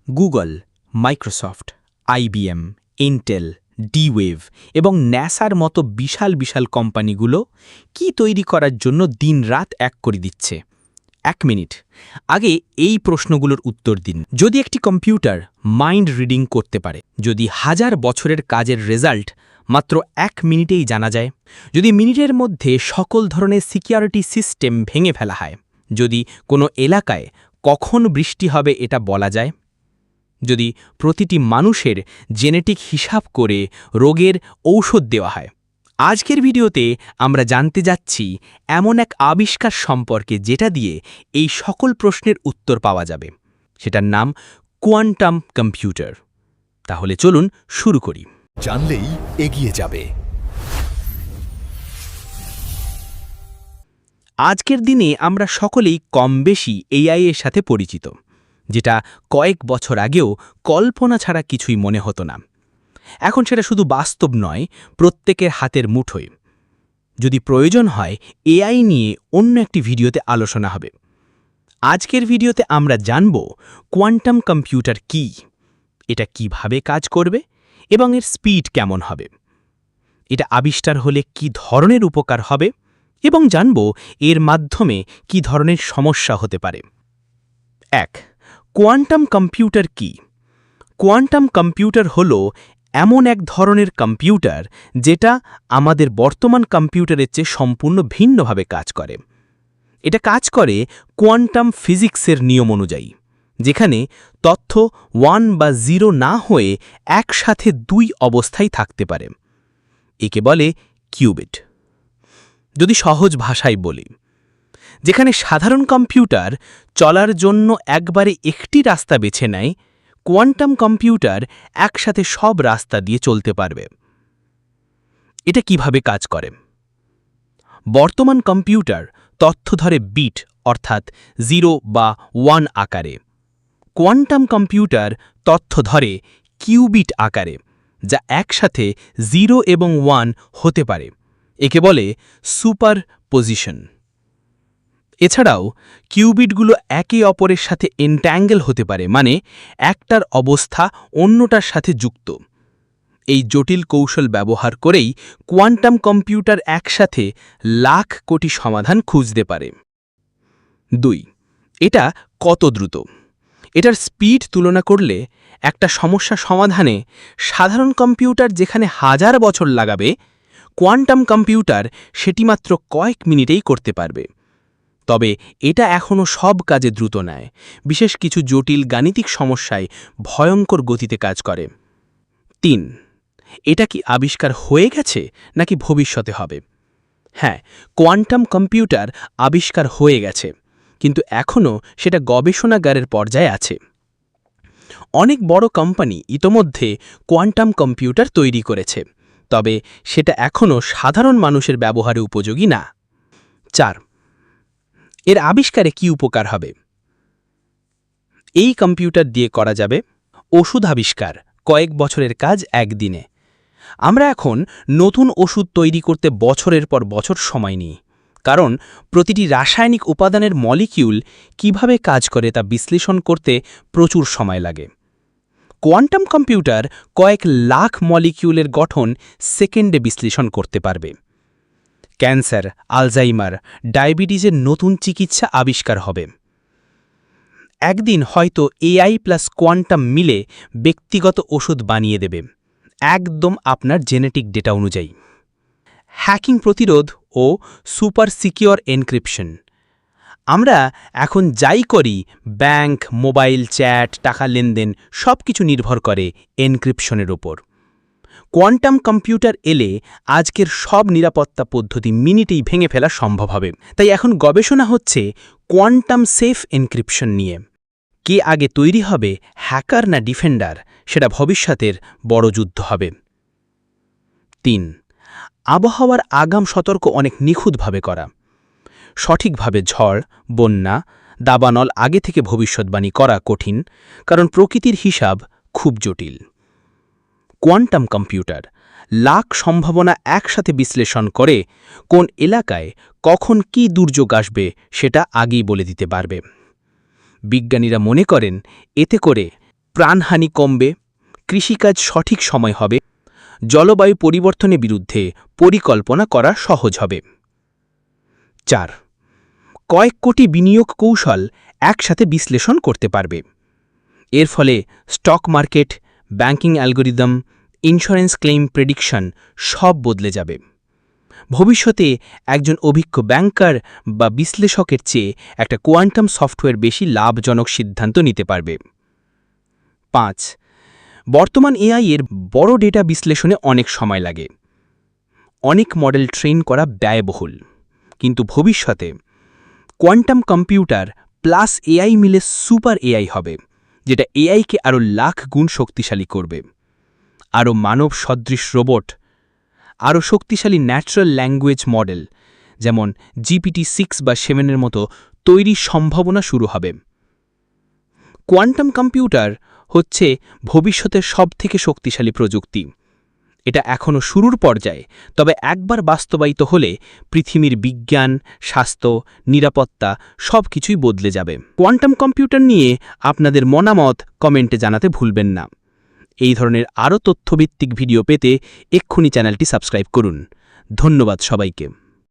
Google, Microsoft, IBM, Intel, ডিওয়েভ এবং ন্যাসার মতো বিশাল বিশাল কোম্পানিগুলো কি তৈরি করার জন্য দিনরাত এক করে দিচ্ছে। 1 মিনিট আগে এই প্রশ্নগুলোর উত্তর দিন। যদি একটি কম্পিউটার মাইন্ড রিডিং করতে পারে, যদি 1000 বছরের কাজের রেজাল্ট মাত্র 1 মিনিটেই জানা যায়, যদি মিনিটের মধ্যে সকল ধরনের সিকিউরিটি সিস্টেম ভেঙে ফেলা হয়, যদি কোনো এলাকায় কখন বৃষ্টি হবে এটা বলা যায়, যদি প্রতিটি মানুষের জেনেটিক হিসাব করে রোগের ঔষধ দেওয়া হয়। আজকের ভিডিওতে আমরা জানতে যাচ্ছি এমন এক আবিষ্কার সম্পর্কে যেটা দিয়ে এই সকল প্রশ্নের উত্তর পাওয়া যাবে। সেটার নাম কোয়ান্টাম কম্পিউটার। তাহলে চলুন শুরু করি। জানলেই এগিয়ে যাবে। আজকের দিনে আমরা সকলেই কম বেশি এআই এর সাথে পরিচিত, যেটা কয়েক বছর আগেও কল্পনা ছাড়া কিছুই মনে হতো না। এখন সেটা শুধু বাস্তব নয়, প্রত্যেকের হাতের মুঠোয়। যদি প্রয়োজন হয় এআই নিয়ে অন্য একটি ভিডিওতে আলোচনা হবে। আজকের ভিডিওতে আমরা জানব কোয়ান্টাম কম্পিউটার কি, এটা কিভাবে কাজ করবে এবং এর স্পিড কেমন হবে, এটা আবিষ্কার হলে কি ধরনের উপকার হবে এবং জানব এর মাধ্যমে কি ধরনের সমস্যা হতে পারে। 1. কোয়ান্টাম কম্পিউটার কি? কোয়ান্টাম কম্পিউটার হল এমন এক ধরনের কম্পিউটার যেটা আমাদের বর্তমান কম্পিউটারের চেয়ে সম্পূর্ণ ভিন্নভাবে কাজ করে। এটা কাজ করে কোয়ান্টাম ফিজিক্সের নিয়ম অনুযায়ী, যেখানে তথ্য 1 বা 0 না হয়ে একসাথে 2 অবস্থায় থাকতে পারে। একে বলে কিউবিট। যদি সহজ ভাষায় বলি, যেখানে সাধারণ কম্পিউটার চলার জন্য একবারে একটি রাস্তা বেছে নেয়, কোয়ান্টাম কম্পিউটার একসাথে সব রাস্তা দিয়ে চলতে পারবে। এটা কিভাবে কাজ করে? বর্তমান কম্পিউটার তথ্য ধরে বিট অর্থাৎ 0 বা 1 আকারে। কোয়ান্টাম কম্পিউটার তথ্য ধরে কিউবিট আকারে, যা একসাথে 0 এবং 1 হতে পারে। একে বলে সুপারপজিশন। এছাড়াও কিউবিটগুলো একে অপরের সাথে এনট্যাঙ্গেল হতে পারে, মানে একটার অবস্থা অন্যটার সাথে যুক্ত। এই জটিল কৌশল ব্যবহার করেই কোয়ান্টাম কম্পিউটার একসাথে লাখ কোটি সমাধান খুঁজতে পারে। 2. এটা কত দ্রুত? এটার স্পিড তুলনা করলে একটা সমস্যা সমাধানে সাধারণ কম্পিউটার যেখানে 1000 বছর লাগাবে, কোয়ান্টাম কম্পিউটার সেটি মাত্র কয়েক মিনিটেই করতে পারবে। তবে এটা এখনও সব কাজে দ্রুত নয়, বিশেষ কিছু জটিল গাণিতিক সমস্যায় ভয়ঙ্কর গতিতে কাজ করে। 3. এটা কি আবিষ্কার হয়ে গেছে নাকি ভবিষ্যতে হবে? হ্যাঁ, কোয়ান্টাম কম্পিউটার আবিষ্কার হয়ে গেছে, কিন্তু এখনও সেটা গবেষণাগারের পর্যায়ে আছে। অনেক বড় কোম্পানি ইতোমধ্যে কোয়ান্টাম কম্পিউটার তৈরি করেছে, তবে সেটা এখনও সাধারণ মানুষের ব্যবহারে উপযোগী না। 4. এর আবিষ্কারে কি উপকার হবে? এই কম্পিউটার দিয়ে করা যাবে ওষুধ আবিষ্কার, কয়েক বছরের কাজ একদিনে। আমরা এখন নতুন ওষুধ তৈরি করতে বছরের পর বছর সময় নিই, কারণ প্রতিটি রাসায়নিক উপাদানের মলিকিউল কিভাবে কাজ করে তা বিশ্লেষণ করতে প্রচুর সময় লাগে। কোয়ান্টাম কম্পিউটার কয়েক লাখ মলিকিউলের গঠন সেকেন্ডে বিশ্লেষণ করতে পারবে। ক্যান্সার, আলজাইমার, ডায়াবেটিসের নতুন চিকিৎসা আবিষ্কার হবে। একদিন হয়তো এআই প্লাস কোয়ান্টাম মিলে ব্যক্তিগত ওষুধ বানিয়ে দেবে, একদম আপনার জেনেটিক ডেটা অনুযায়ী। হ্যাকিং প্রতিরোধ ও সুপার সিকিউর এনক্রিপশন। আমরা এখন যাই করি, ব্যাংক, মোবাইল, চ্যাট, টাকা লেনদেন সবকিছু নির্ভর করে এনক্রিপশনের ওপর। কোয়ান্টাম কম্পিউটার এলে আজকের সব নিরাপত্তা পদ্ধতি মিনিটেই ভেঙে ফেলা সম্ভব হবে। তাই এখন গবেষণা হচ্ছে কোয়ান্টাম সেফ এনক্রিপশন নিয়ে। কে আগে তৈরি হবে, হ্যাকার না ডিফেন্ডার, সেটা ভবিষ্যতের বড় যুদ্ধ হবে। 3. আবহাওয়ার আগাম সতর্ক অনেক নিখুঁতভাবে করা। সঠিকভাবে ঝড়, বন্যা, দাবানল আগে থেকে ভবিষ্যৎবাণী করা কঠিন, কারণ প্রকৃতির হিসাব খুব জটিল। কোয়ান্টাম কম্পিউটার লাখ সম্ভাবনা একসাথে বিশ্লেষণ করে কোন এলাকায় কখন কি দুর্যোগ আসবে সেটা আগেই বলে দিতে পারবে। বিজ্ঞানীরা মনে করেন এতে করে প্রাণহানি কমবে, কৃষিকাজ সঠিক সময় হবে, জলবায়ু পরিবর্তনের বিরুদ্ধে পরিকল্পনা করা সহজ হবে। 4. কয়েক কোটি বিনিয়োগ কৌশল একসাথে বিশ্লেষণ করতে পারবে। এর ফলে stock market, banking algorithm, insurance claim prediction সব বদলে যাবে। ভবিষ্যতে একজন অভিজ্ঞ ব্যাংকার বা বিশ্লেষকের চেয়ে একটা কোয়ান্টাম সফটওয়্যার বেশি লাভজনক সিদ্ধান্ত নিতে পারবে। 5. বর্তমান এআই এর বড় ডেটা বিশ্লেষণে অনেক সময় লাগে। অনেক মডেল ট্রেন করা ব্যয়বহুল। কিন্তু ভবিষ্যতে কোয়ান্টাম কম্পিউটার প্লাস এআই মিলে সুপার এআই হবে, যেটা এআইকে আরও লাখ গুণ শক্তিশালী করবে। আরও মানব সদৃশ রোবট, আরও শক্তিশালী ন্যাচারাল ল্যাঙ্গুয়েজ মডেল যেমন GPT-6 বা 7 মতো তৈরির সম্ভাবনা শুরু হবে। কোয়ান্টাম কম্পিউটার হচ্ছে ভবিষ্যতের সবথেকে শক্তিশালী প্রযুক্তি। এটা এখনও শুরুর পর্যায়ে, তবে একবার বাস্তবায়িত হলে পৃথিবীর বিজ্ঞান, স্বাস্থ্য, নিরাপত্তা সবকিছুই বদলে যাবে। কোয়ান্টাম কম্পিউটার নিয়ে আপনাদের মতামত কমেন্টে জানাতে ভুলবেন না। এই ধরনের আরও তথ্যভিত্তিক ভিডিও পেতে এক্ষুনি চ্যানেলটি সাবস্ক্রাইব করুন। ধন্যবাদ সবাইকে।